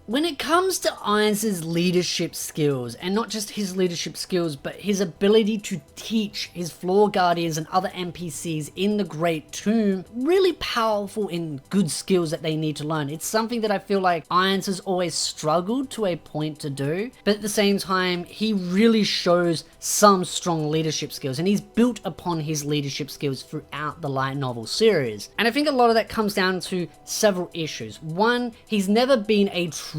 When it comes to Irons' leadership skills, and not just his leadership skills, but his ability to teach his floor guardians and other NPCs in the Great Tomb really powerful and good skills that they need to learn. It's something that I feel like Irons has always struggled to a point to do, but at the same time, he really shows some strong leadership skills, and he's built upon his leadership skills throughout the light novel series. And I think a lot of that comes down to several issues. One, he's never been a true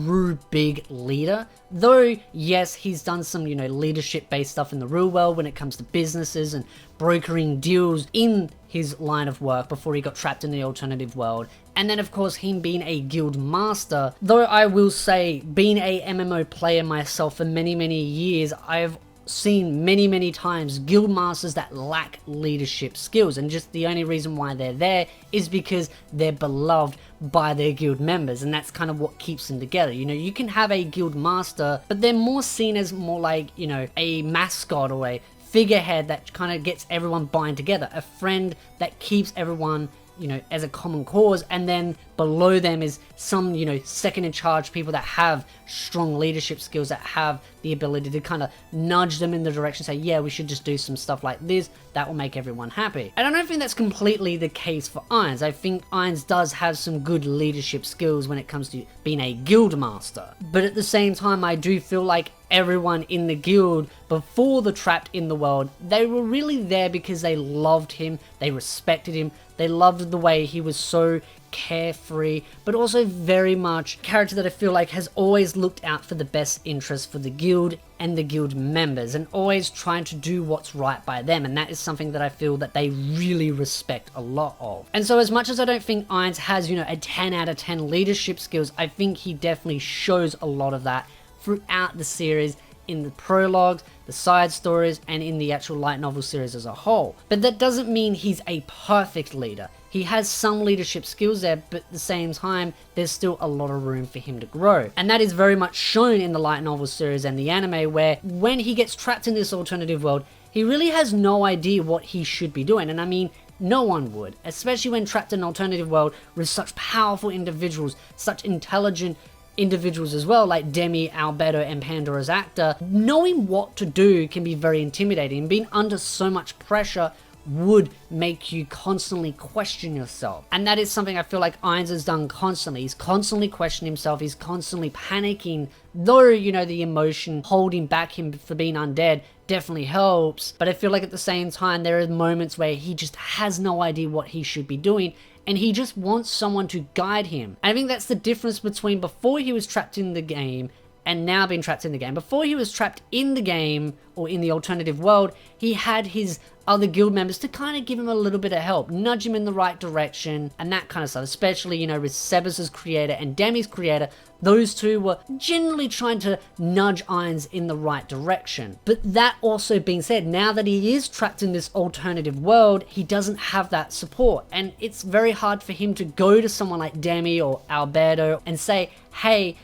big leader, though yes, he's done some, leadership based stuff in the real world when it comes to businesses and brokering deals in his line of work before he got trapped in the alternative world. And then of course him being a guild master, though I will say, being a MMO player myself for many years, I've seen many times guild masters that lack leadership skills, and just the only reason why they're there is because they're beloved by their guild members, and that's kind of what keeps them together. You can have a guild master, but they're more seen as more like, a mascot or a figurehead that kind of gets everyone bind together, a friend that keeps everyone as a common cause, and then below them is some, second in charge people that have strong leadership skills, that have the ability to kind of nudge them in the direction, say, yeah, we should just do some stuff like this, that will make everyone happy. And I don't think that's completely the case for Irons. I think Irons does have some good leadership skills when it comes to being a guild master. But at the same time, I do feel like everyone in the guild before the Trapped in the World, they were really there because they loved him, they respected him, they loved the way he was so carefree, but also very much a character that I feel like has always looked out for the best interest for the guild and the guild members, and always trying to do what's right by them, and that is something that I feel that they really respect a lot of. And so as much as I don't think Irons has, a 10 out of 10 leadership skills, I think he definitely shows a lot of that throughout the series, in the prologues, the side stories, and in the actual light novel series as a whole. But that doesn't mean he's a perfect leader. He has some leadership skills there, but at the same time, there's still a lot of room for him to grow. And that is very much shown in the light novel series and the anime, where when he gets trapped in this alternative world, he really has no idea what he should be doing. And I mean, no one would, especially when trapped in an alternative world with such powerful individuals, such intelligent individuals as well, like Demi, Albedo, and Pandora's Actor. Knowing what to do can be very intimidating, and being under so much pressure would make you constantly question yourself. And that is something I feel like Irons has done constantly. He's constantly questioning himself, he's constantly panicking, though, the emotion holding back him for being undead definitely helps, but I feel like at the same time, there are moments where he just has no idea what he should be doing, and he just wants someone to guide him. And I think that's the difference between before he was trapped in the game and now being trapped in the game. Before he was trapped in the game, or in the alternative world, he had his other guild members to kind of give him a little bit of help, nudge him in the right direction, and that kind of stuff. Especially, with Sebas's creator and Demi's creator, those two were generally trying to nudge Irons in the right direction. But that also being said, now that he is trapped in this alternative world, he doesn't have that support, and it's very hard for him to go to someone like Demi or Albedo and say, hey,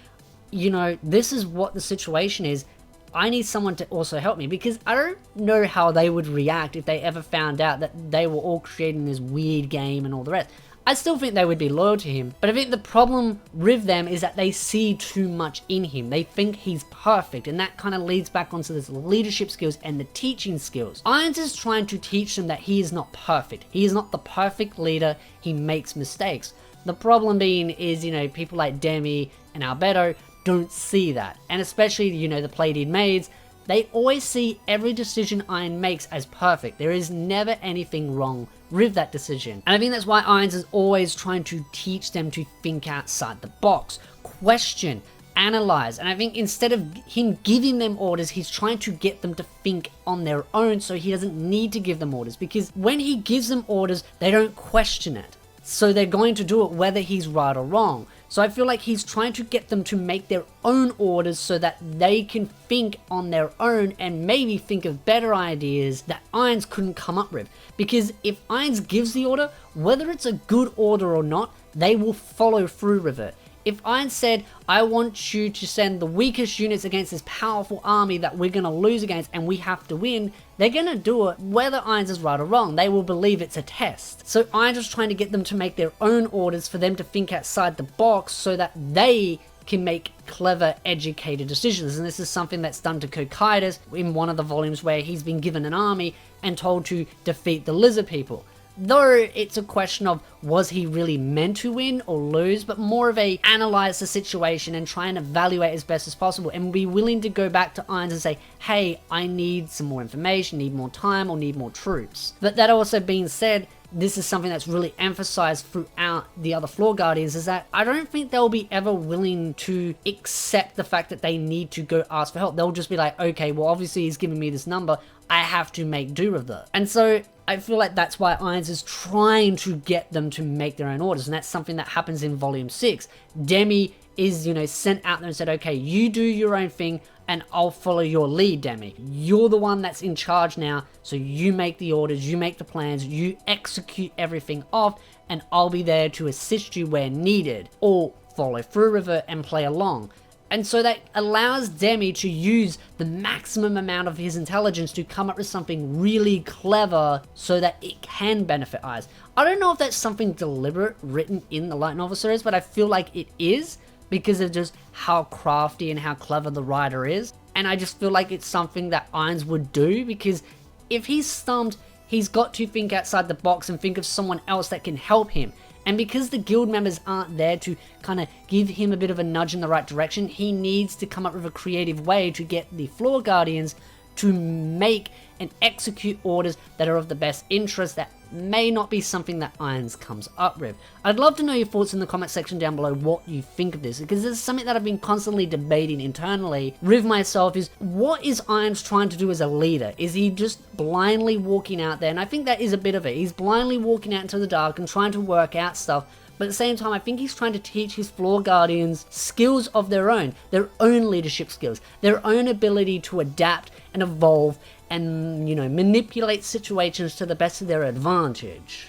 this is what the situation is, I need someone to also help me, because I don't know how they would react if they ever found out that they were all creating this weird game and all the rest. I still think they would be loyal to him, but I think the problem with them is that they see too much in him. They think he's perfect, and that kind of leads back onto this leadership skills and the teaching skills. Irons is trying to teach them that he is not perfect. He is not the perfect leader, he makes mistakes. The problem being is, people like Demi and Albedo don't see that, and especially, the Pleiadian maids, they always see every decision Iron makes as perfect. There is never anything wrong with that decision, and I think that's why Irons is always trying to teach them to think outside the box, question, analyze. And I think instead of him giving them orders, he's trying to get them to think on their own, so he doesn't need to give them orders, because when he gives them orders, they don't question it, so they're going to do it whether he's right or wrong. So I feel like he's trying to get them to make their own orders so that they can think on their own and maybe think of better ideas that Irons couldn't come up with. Because if Irons gives the order, whether it's a good order or not, they will follow through with it. If Irons said, I want you to send the weakest units against this powerful army that we're going to lose against and we have to win, they're going to do it whether Irons is right or wrong. They will believe it's a test. So Irons is trying to get them to make their own orders, for them to think outside the box so that they can make clever, educated decisions. And this is something that's done to Cocytus in one of the volumes where he's been given an army and told to defeat the lizard people. Though it's a question of, was he really meant to win or lose, but more of a analyze the situation and try and evaluate as best as possible and be willing to go back to Irons and say, hey, I need some more information, need more time, or need more troops. But that also being said, this is something that's really emphasized throughout the other Floor Guardians, is that I don't think they'll be ever willing to accept the fact that they need to go ask for help. They'll just be like, okay, well obviously he's giving me this number, I have to make do with that. And so I feel like that's why Irons is trying to get them to make their own orders, and that's something that happens in Volume 6. Demi is, sent out there and said, okay, you do your own thing, and I'll follow your lead, Demi. You're the one that's in charge now, so you make the orders, you make the plans, you execute everything off, and I'll be there to assist you where needed, or follow through with it and play along. And so that allows Demi to use the maximum amount of his intelligence to come up with something really clever so that it can benefit Irons. I don't know if that's something deliberate written in the light novel series, but I feel like it is, because of just how crafty and how clever the writer is. And I just feel like it's something that Irons would do, because if he's stumped, he's got to think outside the box and think of someone else that can help him. And because the guild members aren't there to kind of give him a bit of a nudge in the right direction, he needs to come up with a creative way to get the Floor Guardians to make and execute orders that are of the best interest that may not be something that Irons comes up with. I'd love to know your thoughts in the comment section down below, what you think of this, because this is something that I've been constantly debating internally with myself, is what is Irons trying to do as a leader? Is he just blindly walking out there? And I think that is a bit of it. He's blindly walking out into the dark and trying to work out stuff, but at the same time, I think he's trying to teach his Floor Guardians skills of their own leadership skills, their own ability to adapt and evolve and, manipulate situations to the best of their advantage.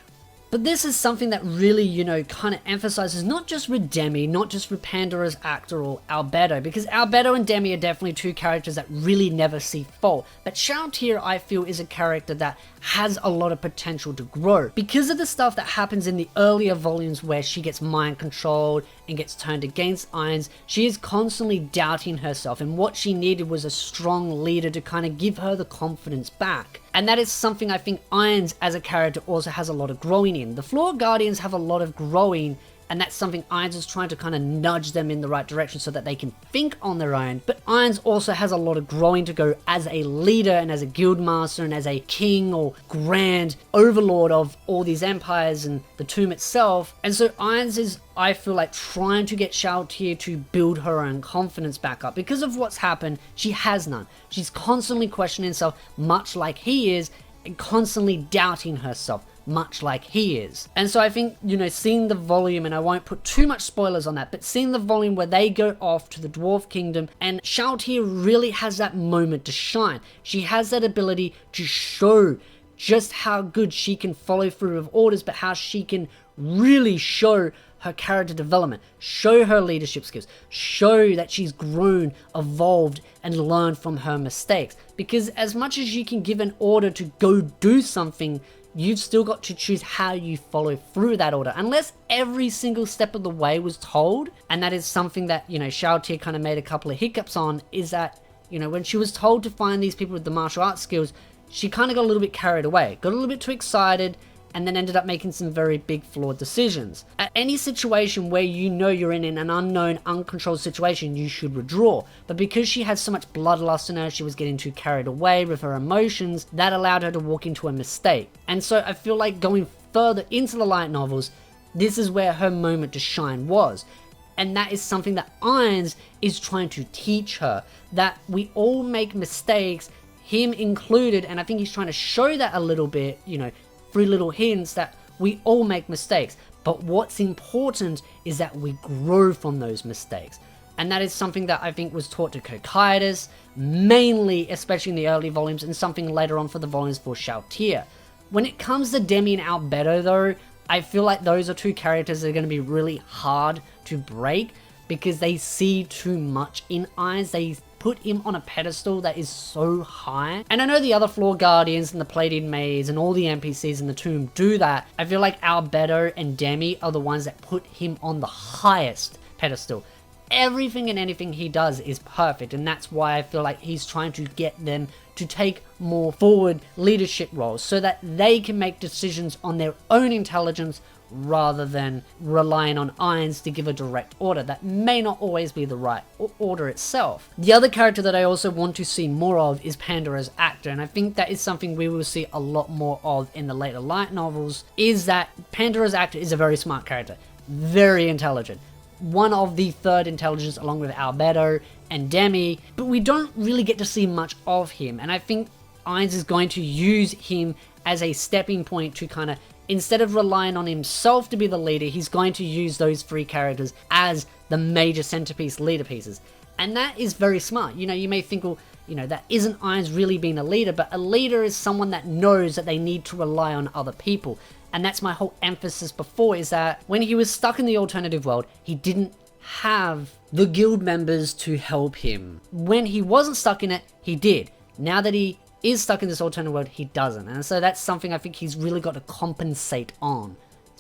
But this is something that really, kind of emphasizes not just with Demi, not just with Pandora's actor or Albedo, because Albedo and Demi are definitely two characters that really never see fault. But Shalltear, I feel, is a character that has a lot of potential to grow. Because of the stuff that happens in the earlier volumes where she gets mind controlled and gets turned against Irons, she is constantly doubting herself, and what she needed was a strong leader to kind of give her the confidence back. And that is something I think Irons as a character also has a lot of growing in. The Floor Guardians have a lot of growing, and that's something Irons is trying to kind of nudge them in the right direction so that they can think on their own. But Irons also has a lot of growing to go as a leader and as a guild master and as a king or grand overlord of all these empires and the tomb itself. And so Irons is, I feel like, trying to get Shalltear to build her own confidence back up. Because of what's happened, she has none. She's constantly questioning herself, much like he is, and constantly doubting herself, much like he is. And so I think, seeing the volume, and I won't put too much spoilers on that, but seeing the volume where they go off to the Dwarf Kingdom, and Shalltear really has that moment to shine. She has that ability to show just how good she can follow through with orders, but how she can really show her character development, show her leadership skills, show that she's grown, evolved, and learned from her mistakes. Because as much as you can give an order to go do something, you've still got to choose how you follow through that order. Unless every single step of the way was told, and that is something that, Shalltear kind of made a couple of hiccups on, is that, when she was told to find these people with the martial arts skills, she kind of got a little bit carried away, got a little bit too excited, and then ended up making some very big flawed decisions. At any situation where you're in an unknown, uncontrolled situation, you should withdraw. But because she had so much bloodlust in her, she was getting too carried away with her emotions, that allowed her to walk into a mistake. And so I feel like going further into the light novels, this is where her moment to shine was. And that is something that Irons is trying to teach her, that we all make mistakes, him included, and I think he's trying to show that a little bit, through little hints that we all make mistakes. But what's important is that we grow from those mistakes. And that is something that I think was taught to Cocytus, mainly, especially in the early volumes, and something later on for the volumes for Shalltear. When it comes to Demi and Albedo though, I feel like those are two characters that are going to be really hard to break, because they see too much in Irons. They put him on a pedestal that is so high. And I know the other Floor Guardians and the Pleiadian Maids and all the NPCs in the tomb do that. I feel like Albedo and Demi are the ones that put him on the highest pedestal. everything and anything he does is perfect, and that's why I feel like he's trying to get them to take more forward leadership roles so that they can make decisions on their own intelligence rather than relying on Irons to give a direct order that may not always be the right order itself. The other character that I also want to see more of is Pandora's actor, and I think that is something we will see a lot more of in the later light novels, is that Pandora's actor is a very smart character, very intelligent, one of the third intelligence along with Albedo and Demi, but we don't really get to see much of him, and I think Irons is going to use him as a stepping point to kind of, instead of relying on himself to be the leader, he's going to use those three characters as the major centerpiece leader pieces. And that is very smart. You know, you may think, well, you know, that isn't Irons really being a leader, but a leader is someone that knows that they need to rely on other people. And that's my whole emphasis before, is that when he was stuck in the alternative world, he didn't have the guild members to help him. When he wasn't stuck in it, he did. Now that he is stuck in this alternative world, he doesn't. And so that's something I think he's really got to compensate on.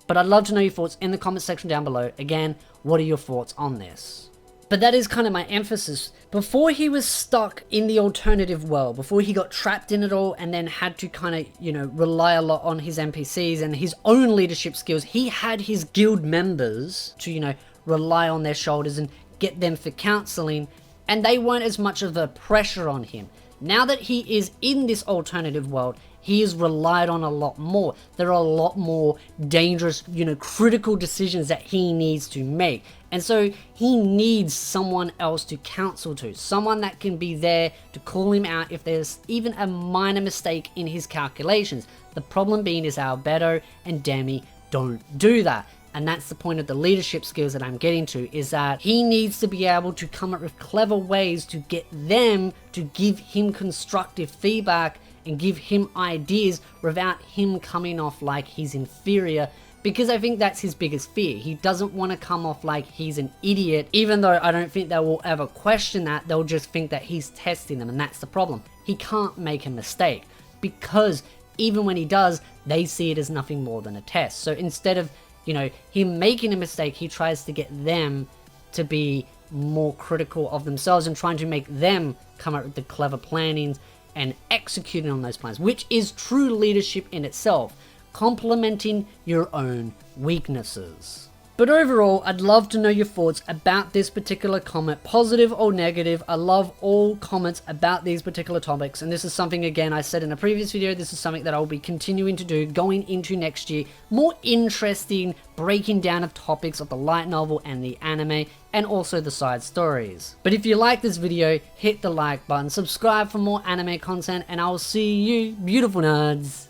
But I'd love to know your thoughts in the comment section down below. Again, what are your thoughts on this? But that is kind of my emphasis. Before he was stuck in the alternative world, before he got trapped in it all and then had to kind of, you know, rely a lot on his NPCs and his own leadership skills, he had his guild members to, you know, rely on their shoulders and get them for counseling, and they weren't as much of a pressure on him. Now that he is in this alternative world, he is relied on a lot more. There are a lot more dangerous, you know, critical decisions that he needs to make. And so he needs someone else to counsel to, someone that can be there to call him out if there's even a minor mistake in his calculations. The problem being is Albedo and Demi don't do that. And that's the point of the leadership skills that I'm getting to, is that he needs to be able to come up with clever ways to get them to give him constructive feedback and give him ideas without him coming off like he's inferior, because I think that's his biggest fear. He doesn't want to come off like he's an idiot, even though I don't think they will ever question that. They'll just think that he's testing them, and that's the problem. He can't make a mistake, because even when he does, they see it as nothing more than a test. So instead of, you know, him making a mistake, he tries to get them to be more critical of themselves and trying to make them come up with the clever plannings and executing on those plans, which is true leadership in itself, complementing your own weaknesses. But overall, I'd love to know your thoughts about this particular comment, positive or negative. I love all comments about these particular topics, and this is something, again, I said in a previous video, this is something that I'll be continuing to do going into next year. More interesting breaking down of topics of the light novel and the anime, and also the side stories. But if you like this video, hit the like button, subscribe for more anime content, and I'll see you, beautiful nerds,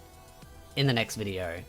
in the next video.